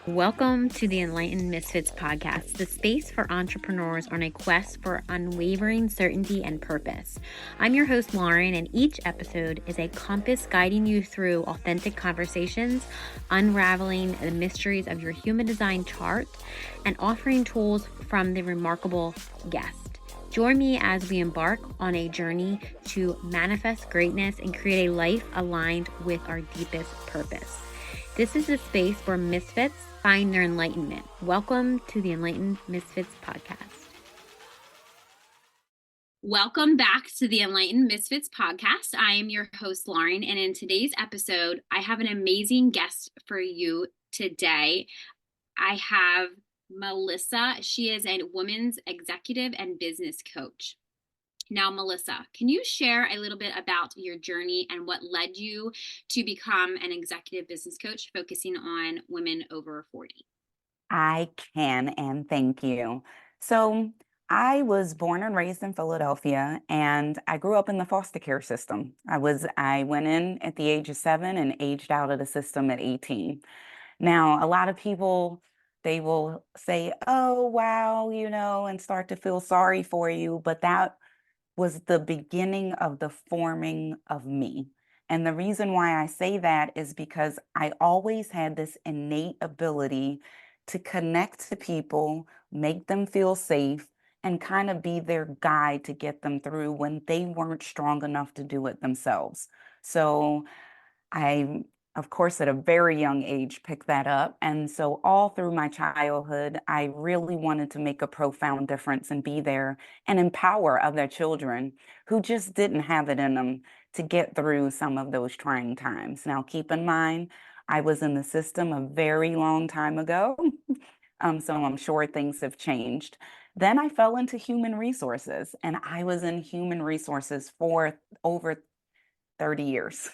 Welcome to the Enlightened Misfits podcast, the space for entrepreneurs on a quest for unwavering certainty and purpose. I'm your host, Lauren, and each episode is a compass guiding you through authentic conversations, unraveling the mysteries of your human design chart, and offering tools from the remarkable guest. Join me as we embark on a journey to manifest greatness and create a life aligned with our deepest purpose. This is the space where misfits find their enlightenment. Welcome to the Enlightened Misfits podcast. Welcome back to the Enlightened Misfits podcast. I am your host, Lauren, and in today's episode, I have an amazing guest for you today. I have Melissa. She is a women's executive and business coach. Now, Melissa, can you share a little bit about your journey and what led you to become an executive business coach focusing on women over 40? I can, and thank you. So I was born and raised in Philadelphia, and I grew up in the foster care system. I went in at the age of 7 and aged out of the system at 18. Now, a lot of people, they will say, oh, wow, and start to feel sorry for you, but that was the beginning of the forming of me. And the reason why I say that is because I always had this innate ability to connect to people, make them feel safe, and kind of be their guide to get them through when they weren't strong enough to do it themselves. So I, of course, at a very young age, picked that up. And so all through my childhood, I really wanted to make a profound difference and be there and empower other children who just didn't have it in them to get through some of those trying times. Now, keep in mind, I was in the system a very long time ago. So I'm sure things have changed. Then I fell into human resources, and I was in human resources for over 30 years.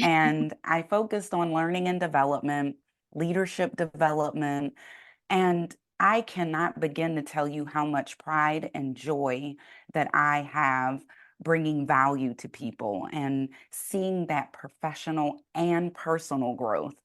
And I focused on learning and development, leadership development, and I cannot begin to tell you how much pride and joy that I have bringing value to people and seeing that professional and personal growth.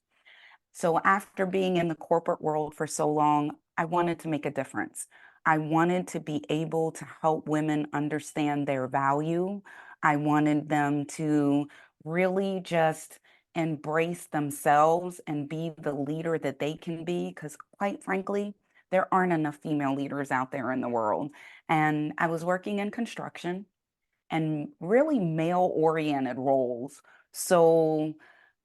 So after being in the corporate world for so long, I wanted to make a difference. I wanted to be able to help women understand their value. I wanted them to really just embrace themselves and be the leader that they can be, because quite frankly, there aren't enough female leaders out there in the world. And I was working in construction and really male-oriented roles. So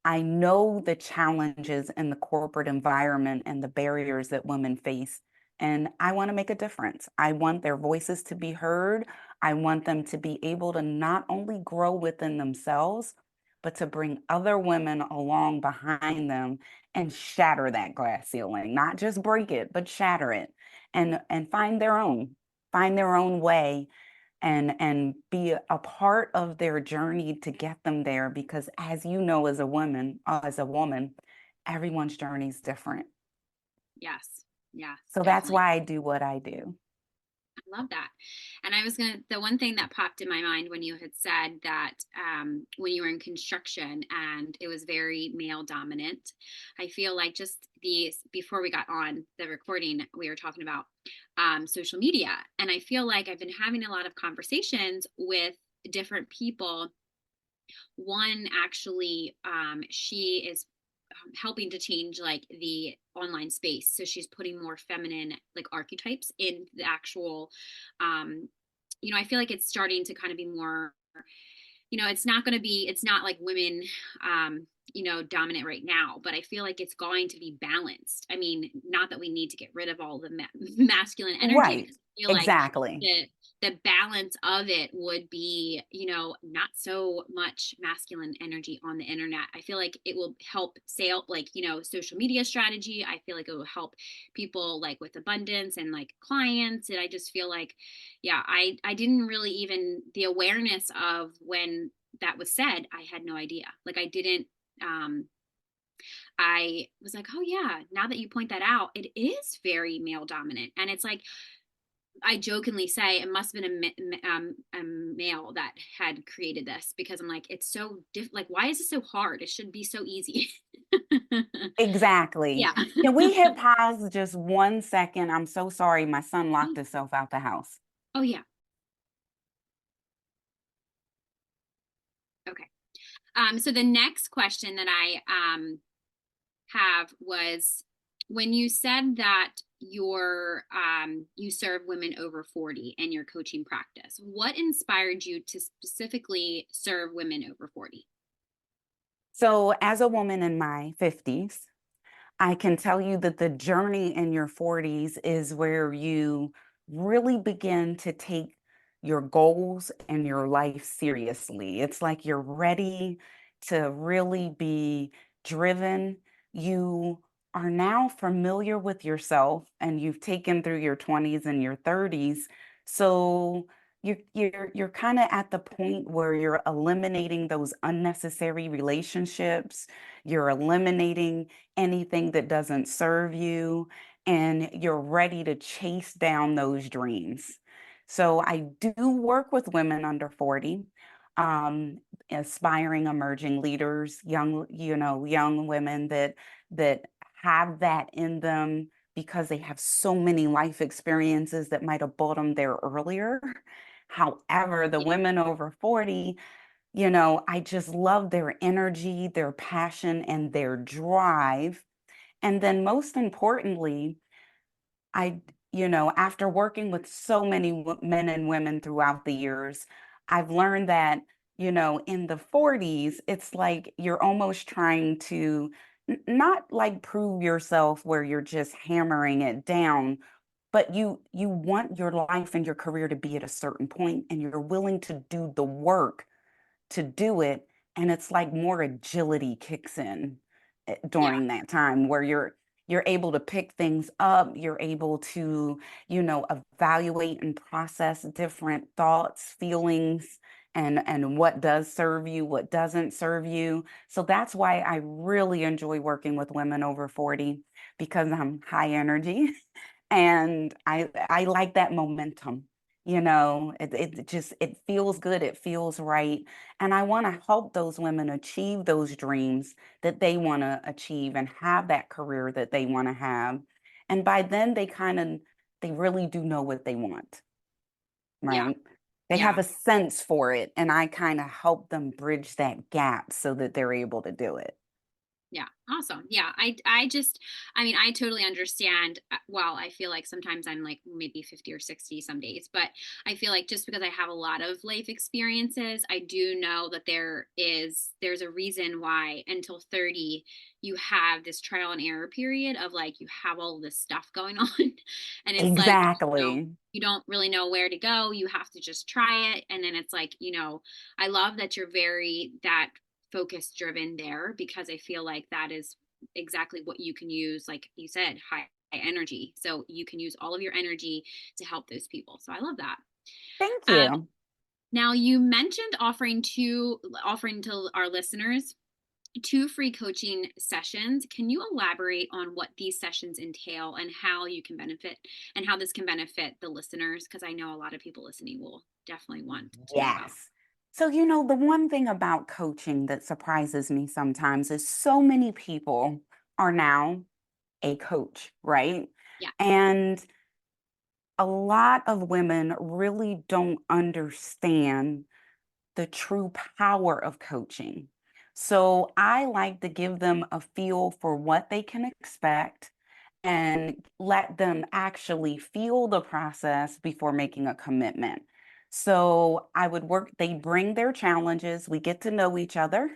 I know the challenges in the corporate environment and the barriers that women face, and I want to make a difference. I want their voices to be heard. I want them to be able to not only grow within themselves, but to bring other women along behind them and shatter that glass ceiling, not just break it, but shatter it and find their own way and be a part of their journey to get them there, because as you know, as a woman, everyone's journey is different. Yes, So that's definitely. why I do what I do. I love that. And the one thing that popped in my mind when you had said that when you were in construction and it was very male dominant, I feel like before we got on the recording, we were talking about social media. And I feel like I've been having a lot of conversations with different people. One actually, she is helping to change like the online space, so she's putting more feminine like archetypes in the actual I feel like it's starting to kind of be more, it's not like women dominant right now, but I feel like it's going to be balanced. I mean, not that we need to get rid of all the masculine energy, Right. because I feel like Exactly. the balance of it would be, not so much masculine energy on the internet. I feel like it will help sale, like, social media strategy. I feel like it will help people like with abundance and like clients. And I just feel like, yeah, I didn't really even, the awareness of when that was said, I had no idea. Like I didn't, I was like, oh yeah, now that you point that out, it is very male dominant. And it's like, I jokingly say it must have been a male that had created this, because I'm like, it's so like, why is it so hard? It should be so easy. Exactly. Yeah. Can we hit pause just 1 second? I'm so sorry. My son Oh, locked himself out the house. oh yeah. Okay. So the next question that I have was when you said that you serve women over 40 in your coaching practice, what inspired you to specifically serve women over 40? So, as a woman in my 50s, I can tell you that the journey in your 40s is where you really begin to take your goals and your life seriously. It's like you're ready to really be driven. You are now familiar with yourself and you've taken through your 20s and your 30s. So you're kind of at the point where you're eliminating those unnecessary relationships. You're eliminating anything that doesn't serve you, and you're ready to chase down those dreams. So I do work with women under 40, um, aspiring emerging leaders, young women that have that in them because they have so many life experiences that might have brought them there earlier. However, the Yeah. women over 40, I just love their energy, their passion, and their drive. And then most importantly, I, after working with so many men and women throughout the years, I've learned that, in the 40s, it's like you're almost trying to not like prove yourself where you're just hammering it down, but you want your life and your career to be at a certain point and you're willing to do the work to do it, and it's like more agility kicks in Yeah. during that time where you're able to pick things up, you're able to, evaluate and process different thoughts, feelings, and what does serve you, what doesn't serve you. So that's why I really enjoy working with women over 40 because I'm high energy and I like that momentum. It feels good, it feels right. And I want to help those women achieve those dreams that they want to achieve and have that career that they want to have. And by then they really do know what they want, Yeah. right? They have Yeah. a sense for it, and I kind of help them bridge that gap so that they're able to do it. Yeah, awesome. Yeah, I just I mean, I totally understand. Well, I feel like sometimes I'm like maybe 50 or 60 some days, but I feel like just because I have a lot of life experiences, I do know that there's a reason why until 30 you have this trial and error period of like you have all this stuff going on and it's like, Exactly. you don't really know where to go. You have to just try it and then it's like, I love that you're very that focus driven there because I feel like that is exactly what you can use, like you said, high energy. So you can use all of your energy to help those people. So I love that. Thank Um, you. Now you mentioned offering to our listeners two free coaching sessions. Can you elaborate on what these sessions entail and how you can benefit and how this can benefit the listeners? Because I know a lot of people listening will definitely want to know about. Yes. So, the one thing about coaching that surprises me sometimes is so many people are now a coach, right? Yeah. And a lot of women really don't understand the true power of coaching. So I like to give them a feel for what they can expect and let them actually feel the process before making a commitment. So I would work, they bring their challenges, we get to know each other.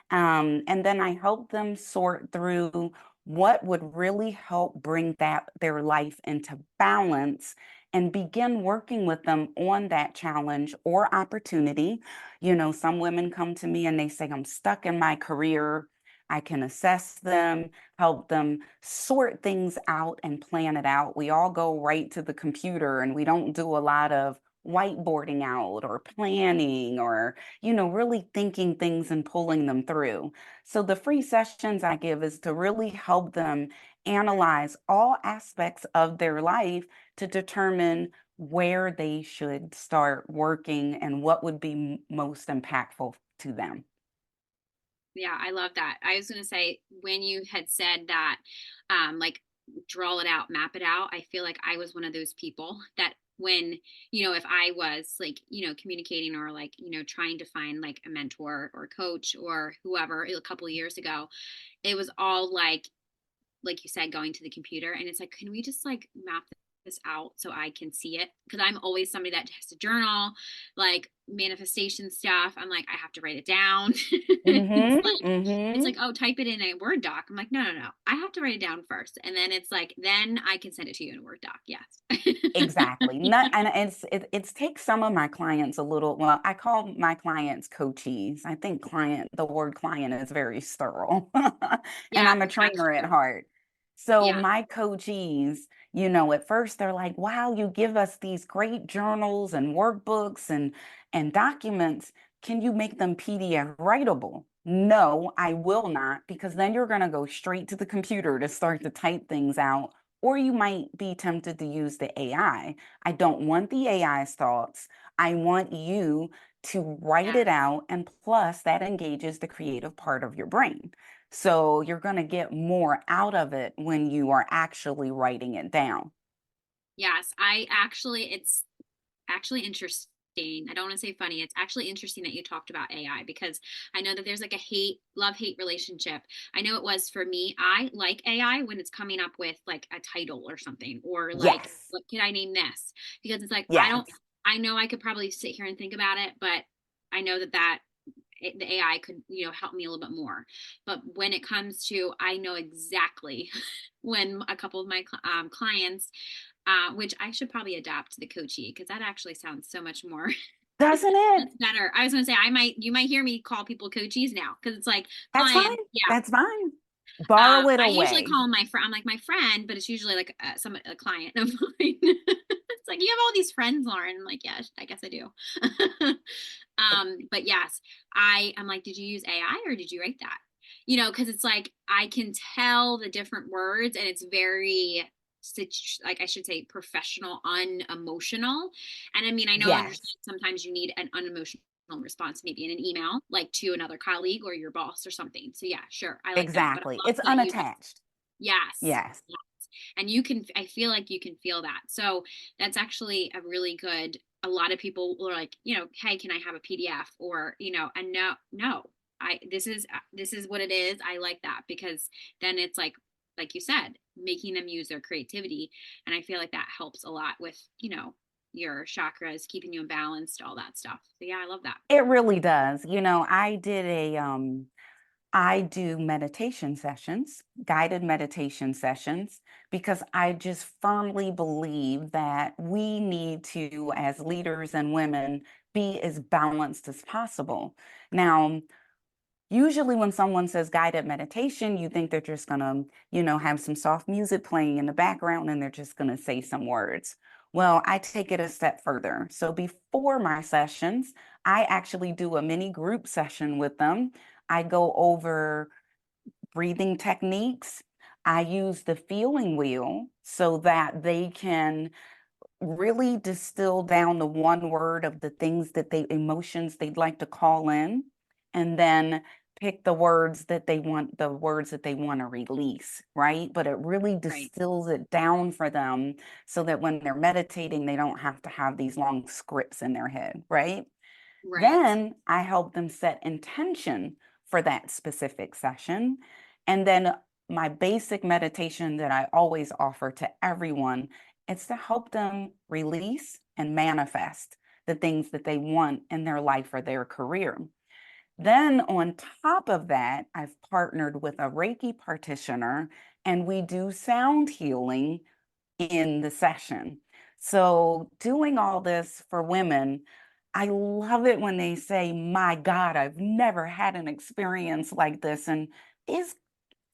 And then I help them sort through what would really help bring their life into balance and begin working with them on that challenge or opportunity. Some women come to me and they say, I'm stuck in my career. I can assess them, help them sort things out and plan it out. We all go right to the computer and we don't do a lot of whiteboarding out or planning or, really thinking things and pulling them through. So the free sessions I give is to really help them analyze all aspects of their life to determine where they should start working and what would be most impactful to them. Yeah, I love that. I was going to say when you had said that, like draw it out, map it out, I feel like I was one of those people that when, if I was like, communicating or like, trying to find like a mentor or coach or whoever a couple of years ago, it was all like you said, going to the computer and it's like, can we just like map this out so I can see it? Because I'm always somebody that has to journal, like manifestation stuff. I'm like, I have to write it down. it's Mm-hmm. like it's Mm-hmm. like, oh, type it in a Word doc. I'm like, no, no, no. I have to write it down first. And then it's like, then I can send it to you in a Word doc. Yes. Exactly. Not, and it's takes some of my clients a little, well, I call my clients coachees. I think the word client is very sterile. And Yes, I'm a that's trainer at true. heart. So Yeah. my coachees, at first they're like, wow, you give us these great journals and workbooks and documents. Can you make them PDF writable? No, I will not, because then you're going to go straight to the computer to start to type things out, or you might be tempted to use the AI. I don't want the AI's thoughts. I want you to write it Yes. out. And plus, that engages the creative part of your brain. So you're going to get more out of it when you are actually writing it down. Yes. It's actually interesting. I don't want to say funny. It's actually interesting that you talked about AI because I know that there's like a love hate relationship. I know it was for me. I like AI when it's coming up with like a title or something, or like, Yes. what can I name this? Because it's like, Yes. I know I could probably sit here and think about it, but I know the AI could, help me a little bit more. But when it comes to, I know exactly when a couple of my clients, which I should probably adapt to the coachee because that actually sounds so much more. Doesn't it? That's better. I was going to say, you might hear me call people coachees now because it's like That's fine. clients. Yeah. That's fine. Borrow it I usually away. call them my friend. I'm like my friend, but it's usually like a client of mine. It's like, you have all these friends, Lauren. I'm like, yeah, I guess I do. But yes, I'm like, did you use AI or did you write that? Because it's like I can tell the different words and it's very like I should say professional, unemotional. And I mean, I know I Yes. understand sometimes you need an unemotional response, maybe in an email, like to another colleague or your boss or something. So yeah, sure, I like that. But I Exactly. love It's that you just unattached. yes. Yes. Yes. And I feel like you can feel that. So that's actually a really good, a lot of people are like, hey, can I have a PDF or, and no, no, this is what it is. I like that because then it's like you said, making them use their creativity. And I feel like that helps a lot with, your chakras, keeping you balanced, all that stuff. So yeah, I love that. It really does. I do meditation sessions, guided meditation sessions, because I just firmly believe that we need to, as leaders and women, be as balanced as possible. Now, usually when someone says guided meditation, you think they're just going to, have some soft music playing in the background and they're just going to say some words. Well, I take it a step further. So before my sessions, I actually do a mini group session with them. I go over breathing techniques. I use the feeling wheel so that they can really distill down the one word of the things that emotions they'd like to call in, and then pick the words that they want to release, right? But it really Right. distills it down for them so that when they're meditating, they don't have to have these long scripts in their head, right? Right. Then I help them set intention for that specific session. And then my basic meditation that I always offer to everyone is to help them release and manifest the things that they want in their life or their career. Then, on top of that, I've partnered with a Reiki practitioner and we do sound healing in the session. So, doing all this for women, I love it when they say, my God, I've never had an experience like this. And is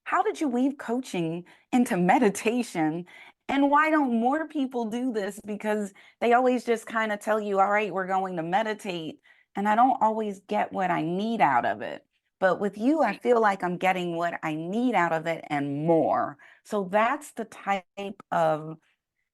how did you weave coaching into meditation? And why don't more people do this? Because they always just kind of tell you, all right, we're going to meditate. And I don't always get what I need out of it. But with you, I Right. feel like I'm getting what I need out of it and more. So that's the type of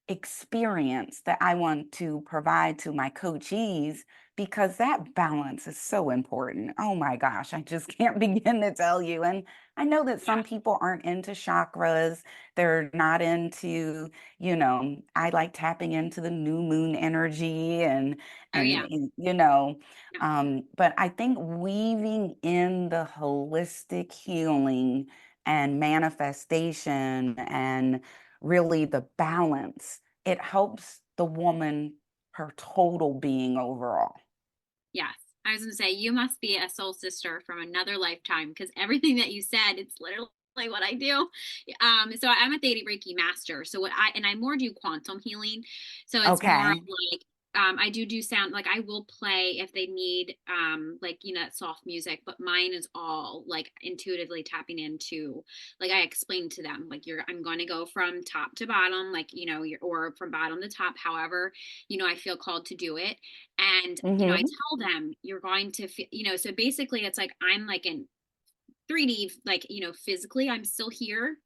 experience that I want to provide to my coachees because that balance is so important. Oh my gosh, I just can't begin to tell you. And I know that Yeah. some people aren't into chakras. They're not into, I like tapping into the new moon energy Oh yeah. and Yeah. but I think weaving in the holistic healing and manifestation and really the balance, it helps the woman, her total being overall. Yes. I was going to say, you must be a soul sister from another lifetime because everything that you said, it's literally what I do. So I'm a Theta Reiki master. So and I more do quantum healing. So it's more of Okay. like, I do sound like I will play if they need, like, soft music, but mine is all like intuitively tapping into, like I explained to them, like I'm going to go from top to bottom, like, or from bottom to top, however, I feel called to do it. And, I Mm-hmm. tell them you're going to, so basically it's like I'm like in 3D, like, physically I'm still here,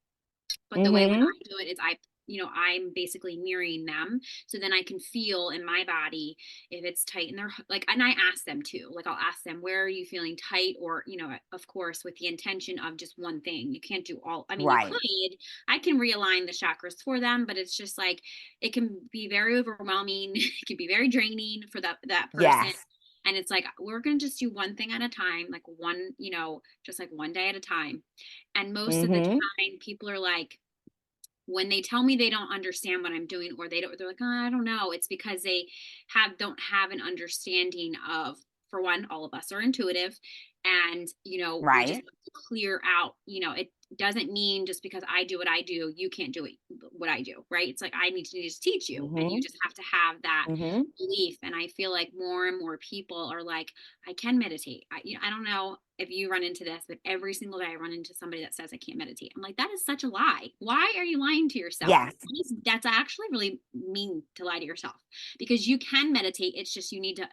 but the way when Mm-hmm. I do it is I'm basically mirroring them. So then I can feel in my body if it's tight in their, like, and I ask them too, like, I'll ask them, where are you feeling tight? Or, of course, with the intention of just one thing. You can't do all, I mean, you could, Right. I can realign the chakras for them, but it's just like, it can be very overwhelming. It can be very draining for that person. Yes. And it's like, we're going to just do one thing at a time, like one, just like one day at a time. And most of the Mm-hmm. time, people are like, when they tell me they don't understand what I'm doing, or they're like, oh, I don't know. It's because they don't have an understanding of, for one, all of us are intuitive, and we just Right. have to clear out. It doesn't mean just because I do what I do, you can't do it what I do, right? It's like I need to just teach you, and you Mm-hmm. just have to have that Mm-hmm. belief. And I feel like more and more people are like, I can meditate. I don't know if you run into this, but every single day I run into somebody that says I can't meditate. I'm like, that is such a lie. Why are you lying to yourself? Yes. That's actually really mean to lie to yourself, because you can meditate. It's just you need to,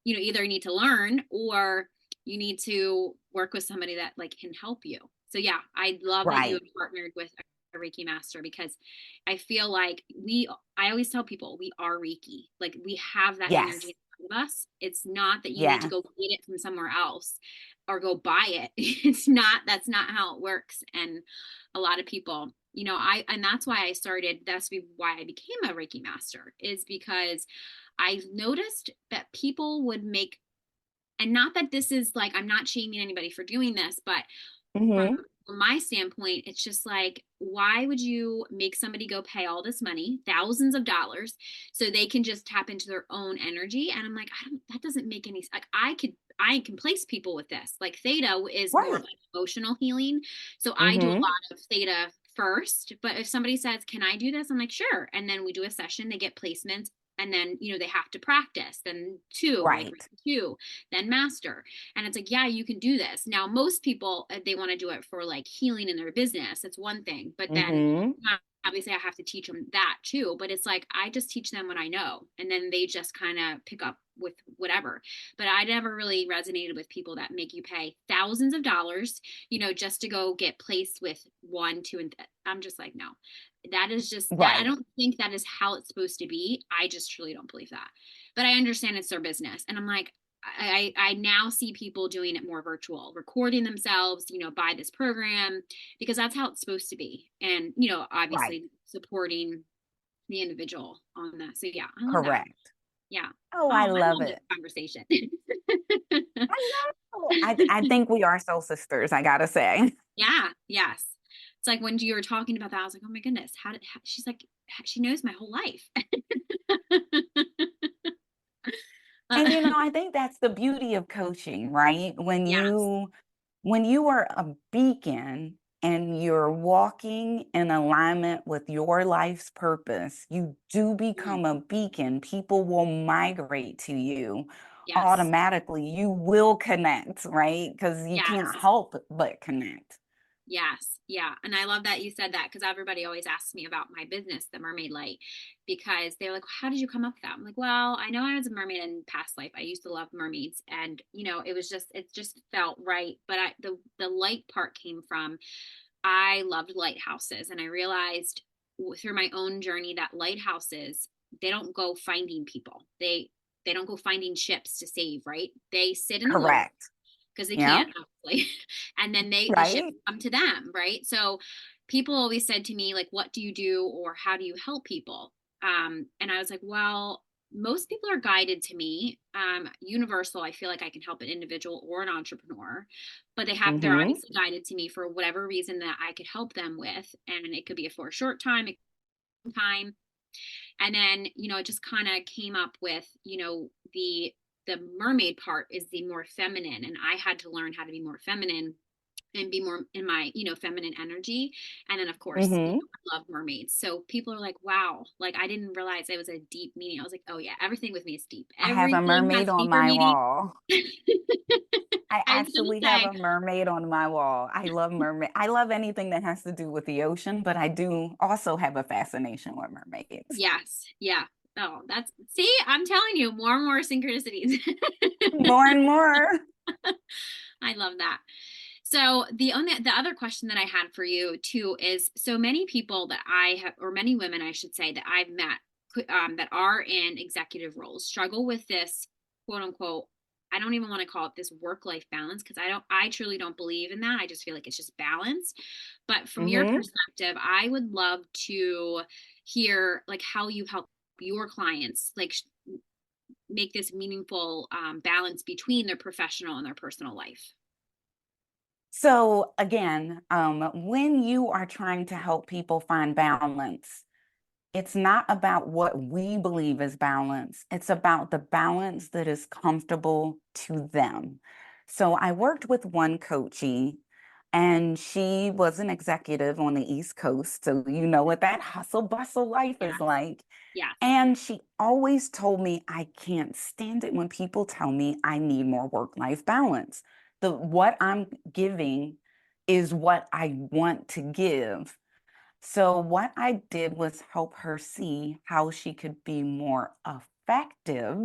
either need to learn, or you need to work with somebody that like can help you. So yeah, I love that you have Right. partnered with a Reiki master, because I feel like I always tell people we are Reiki. Like we have that Yes. energy inside of us. It's not that you need to Yes. go get it from somewhere else or go buy it. That's not how it works. And a lot of people, and that's why that's why I became a Reiki master, is because I noticed that people would make, and not that this is like, I'm not shaming anybody for doing this, but from Mm-hmm. my standpoint, it's just like, why would you make somebody go pay all this money, thousands of dollars, so they can just tap into their own energy? And I'm like, that doesn't make any, like, I can place people with this. Like theta is more of Right. like emotional healing. So I do a Mm-hmm. lot of theta first. But if somebody says, can I do this? I'm like, sure. And then we do a session, they get placements. And then, they have to practice. Then two, like Right. two, then master. And it's like, yeah, you can do this. Now, most people, they want to do it for like healing in their business. It's one thing. But then Mm-hmm. obviously I have to teach them that too. But it's like, I just teach them what I know. And then they just kind of pick up with whatever. But I never really resonated with people that make you pay thousands of dollars, just to go get placed with one, two, and I'm just like, no, that is just that. I Right. don't think that is how it's supposed to be. I just truly don't believe that. But I understand it's their business. And I'm like, I now see people doing it more virtual, recording themselves, by this program, because that's how it's supposed to be. And, Right. obviously supporting the individual on that. So yeah, I love that. Correct. Yeah. Oh, Oh, I I love love this it. conversation. I know. I think we are soul sisters, I gotta say. Yeah. Yes. It's like when you were talking about that, I was like, oh my goodness, she's like, she knows my whole life. And I think that's the beauty of coaching, right? Yes. When you are a beacon and you're walking in alignment with your life's purpose, you do Mm, become a beacon. People will migrate to you yes. automatically. You will connect, right? Because you can't Yes. help but connect. Yes. Yeah. And I love that you said that, because everybody always asks me about my business, the Mermaid Light, because they're like, how did you come up with that? I'm like, well, I know I was a mermaid in past life. I used to love mermaids, and it just felt right. But the light part came from, I loved lighthouses, and I realized through my own journey that lighthouses, they don't go finding people. they don't go finding ships to save, right? They sit in the water Correct. because they Yeah. can't, obviously. And then the ships Right. come to them, right? So people always said to me, like, what do you do or how do you help people? And I was like, well, most people are guided to me. Universal, I feel like I can help an individual or an entrepreneur, but they're Mm-hmm. obviously guided to me for whatever reason that I could help them with. And it could be for a short time, time. And then, it just kind of came up with, the mermaid part is the more feminine. And I had to learn how to be more feminine and be more in my, feminine energy. And then of course, Mm-hmm. I love mermaids. So people are like, wow, like I didn't realize it was a deep meaning. I was like, oh yeah, everything with me is deep. I have a Everything has mermaid on deeper my meaning. wall. I I was gonna actually have say, a mermaid on my wall. I love mermaid. I love anything that has to do with the ocean, but I do also have a fascination with mermaids. yes, yeah. Oh, see, I'm telling you, more and more synchronicities. More and more. I love that. So the other question that I had for you too is, so many people that I have, or many women I should say, that I've met, that are in executive roles struggle with this, quote unquote, I don't even want to call it this work life balance, because I truly don't believe in that. I just feel like it's just balance. But from your Mm-hmm. perspective, I would love to hear like how you help your clients like make this meaningful balance between their professional and their personal life. So again, when you are trying to help people find balance, it's not about what we believe is balance. It's about the balance that is comfortable to them. So I worked with one coachee, and she was an executive on the East Coast. So you know what that hustle bustle life is Yes, like. yes, And she always told me, I can't stand it when people tell me I need more work-life balance. What I'm giving is what I want to give. So what I did was help her see how she could be more effective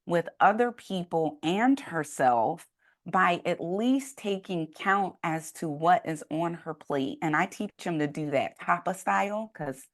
with other people and herself by at least taking count as to what is on her plate. And I teach them to do that Papa style, because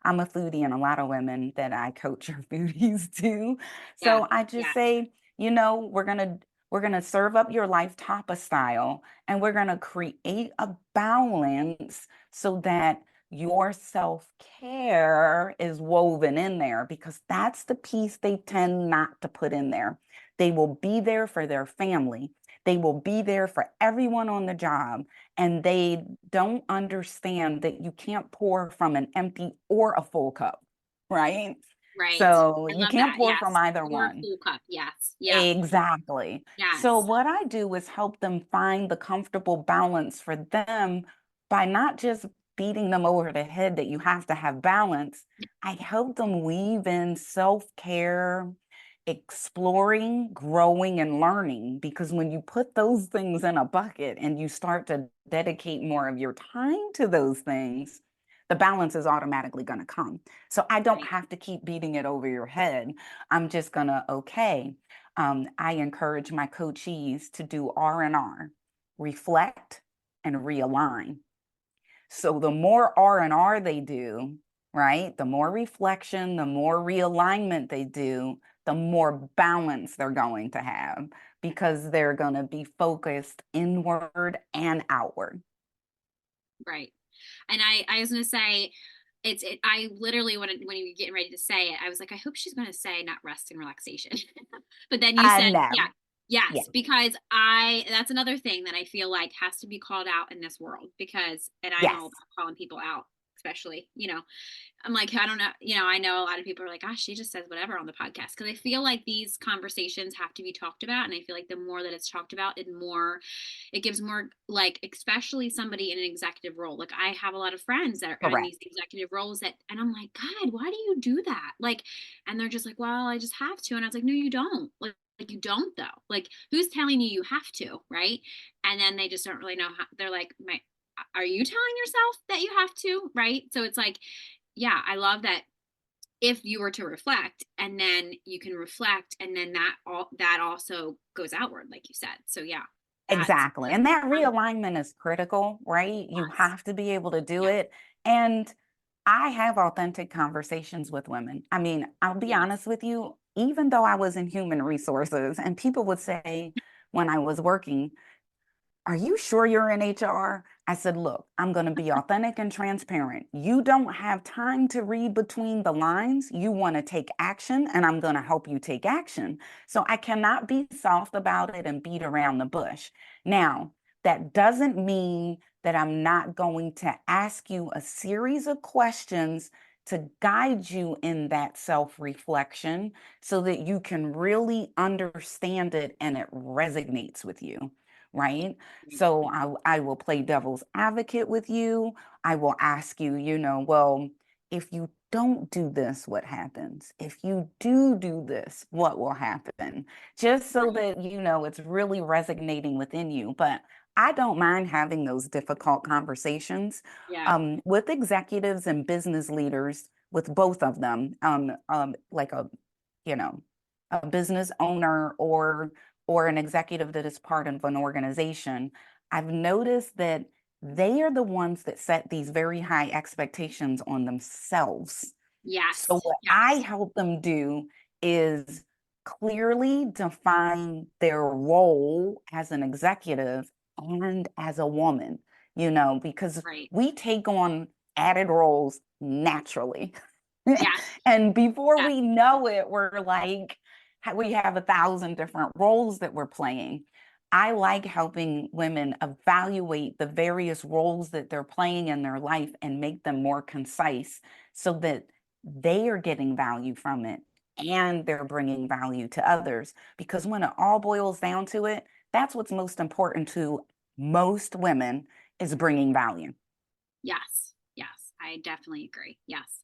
I'm a foodie and a lot of women that I coach are foodies too. yes, So I just yes, say, we're gonna serve up your life tapa style, and we're gonna create a balance so that your self-care is woven in there, because that's the piece they tend not to put in there. They will be there for their family. They will be there for everyone on the job, and they don't understand that you can't pour from an empty or a full cup, right? right. So I you love can't that. pour from Yes. either Or a one. full cup. Yes. Yeah. Exactly. So Yes. what I do is help them find the comfortable balance for them by not just beating them over the head that you have to have balance. I help them weave in self-care, exploring, growing, and learning. Because when you put those things in a bucket and you start to dedicate more of your time to those things, the balance is automatically going to come. So I don't Right. have to keep beating it over your head. I'm just gonna, okay. I encourage my coachees to do R&R, reflect and realign. So the more R&R they do, right, the more reflection, the more realignment they do, the more balance they're going to have, because they're going to be focused inward and outward. Right. And I was gonna say, I literally when you were getting ready to say it, I was like, I hope she's gonna say not rest and relaxation. But then you I said, yeah, know. Yeah. yes, because that's another thing that I feel like has to be called out in this world, because, and I'm Yes. all about calling people out, especially, I'm like, I don't know, I know a lot of people are like, gosh, she just says whatever on the podcast. Cause I feel like these conversations have to be talked about. And I feel like the more that it's talked about, it gives more, like, especially somebody in an executive role. Like, I have a lot of friends that are in these Correct. executive roles and I'm like, God, why do you do that? Like, and they're just like, well, I just have to. And I was like, no, you don't. Like you don't though. Like, who's telling you have to, right? And then they just don't really know how. They're like, are you telling yourself that you have to, right? So it's like, yeah, I love that. If you were to reflect, and then you can reflect, and then that also goes outward, like you said. So yeah, that's Exactly. And that um, realignment is critical, right? You yes, have to be able to do yeah, it. And I have authentic conversations with women. I mean, I'll be Yes. honest with you, even though I was in human resources and people would say when I was working, are you sure you're in HR? I said, look, I'm going to be authentic and transparent. You don't have time to read between the lines. You want to take action, and I'm going to help you take action. So I cannot be soft about it and beat around the bush. Now, that doesn't mean that I'm not going to ask you a series of questions to guide you in that self reflection so that you can really understand it and it resonates with you, right? So I will play devil's advocate with you. I will ask you, well, if you don't do this, what happens? If you do this, what will happen? Just so Right. that it's really resonating within you. But I don't mind having those difficult conversations Yeah. with executives and business leaders, with both of them, like you know, a business owner or an executive that is part of an organization. I've noticed that they are the ones that set these very high expectations on themselves. So Yes. what I Yes. help them do is clearly define their role as an executive and as a woman, because Right. we take on added roles naturally. Yes. And before Yes. we know it, we're like, we have 1,000 different roles that we're playing. I like helping women evaluate the various roles that they're playing in their life and make them more concise so that they are getting value from it and they're bringing value to others. Because when it all boils down to it, that's what's most important to most women is bringing value. Yes. Yes. I definitely agree. Yes.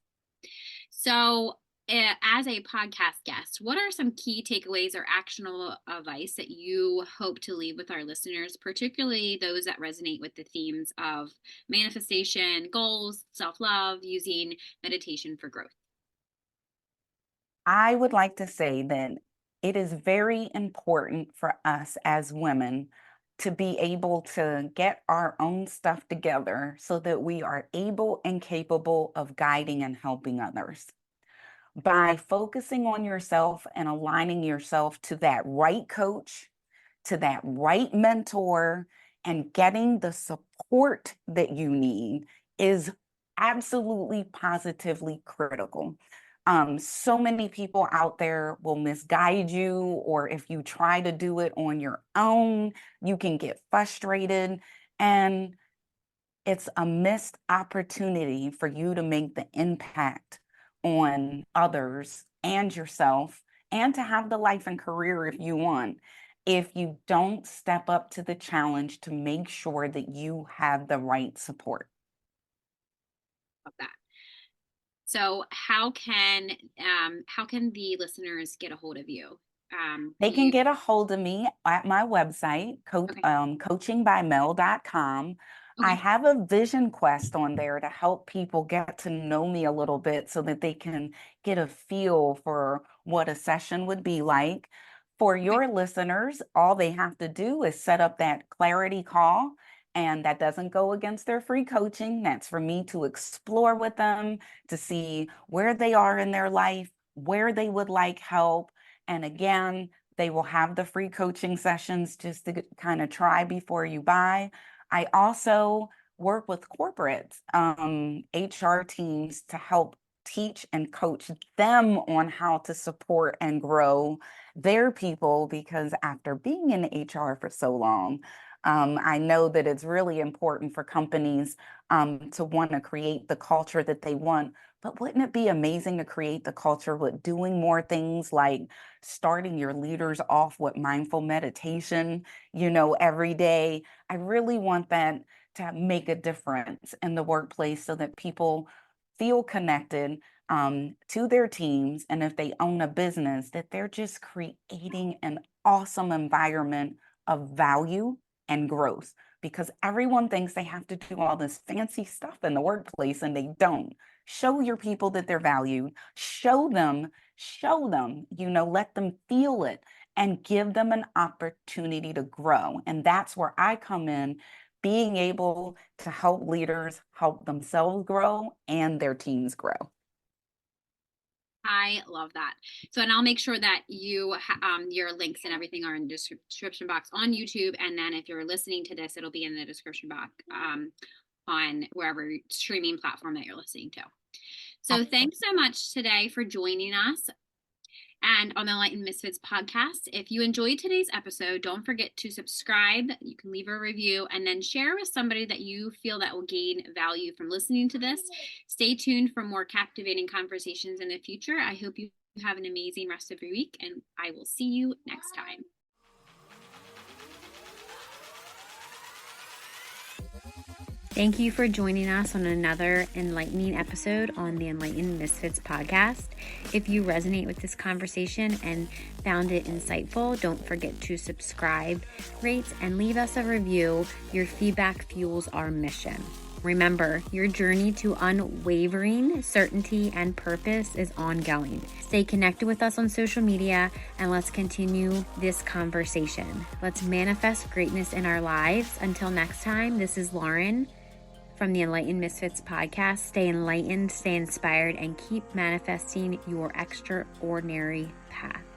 So, as a podcast guest, what are some key takeaways or actionable advice that you hope to leave with our listeners, particularly those that resonate with the themes of manifestation, goals, self love, using meditation for growth? I would like to say that it is very important for us as women to be able to get our own stuff together so that we are able and capable of guiding and helping others. By focusing on yourself and aligning yourself to that right coach, to that right mentor, and getting the support that you need is absolutely positively critical. So many people out there will misguide you, or if you try to do it on your own, you can get frustrated. And it's a missed opportunity for you to make the impact on others and yourself and to have the life and career if you want. If you don't step up to the challenge to make sure that you have the right support. Of that. So, how can the listeners get a hold of you? They Do can you? get a hold of me at my website, Okay. coachingbymel.com. I Okay. have a vision quest on there to help people get to know me a little bit so that they can get a feel for what a session would be like. For Okay. your listeners, all they have to do is set up that clarity call, and that doesn't go against their free coaching. That's for me to explore with them to see where they are in their life, where they would like help. And again, they will have the free coaching sessions just to kind of try before you buy. I also work with corporate HR teams to help teach and coach them on how to support and grow their people because after being in HR for so long, I know that it's really important for companies to want to create the culture that they want. But wouldn't it be amazing to create the culture with doing more things like starting your leaders off with mindful meditation, every day? I really want that to make a difference in the workplace so that people feel connected to their teams. And if they own a business, that they're just creating an awesome environment of value and growth because everyone thinks they have to do all this fancy stuff in the workplace and they don't. Show your people that they're valued. Show them, let them feel it and give them an opportunity to grow. And that's where I come in being able to help leaders help themselves grow and their teams grow. I love that. So, and I'll make sure that your links and everything are in the description box on YouTube. And then if you're listening to this, it'll be in the description box on wherever streaming platform that you're listening to. So thanks so much today for joining us and on the Enlightened Misfits podcast. If you enjoyed today's episode, don't forget to subscribe. You can leave a review and then share with somebody that you feel that will gain value from listening to this. Stay tuned for more captivating conversations in the future. I hope you have an amazing rest of your week, and I will see you next time. Thank you for joining us on another enlightening episode on the Enlightened Misfits podcast. If you resonate with this conversation and found it insightful, don't forget to subscribe, rate, and leave us a review. Your feedback fuels our mission. Remember, your journey to unwavering certainty and purpose is ongoing. Stay connected with us on social media and let's continue this conversation. Let's manifest greatness in our lives. Until next time, this is Lauren from the Enlightened Misfits podcast. Stay enlightened, stay inspired, and keep manifesting your extraordinary path.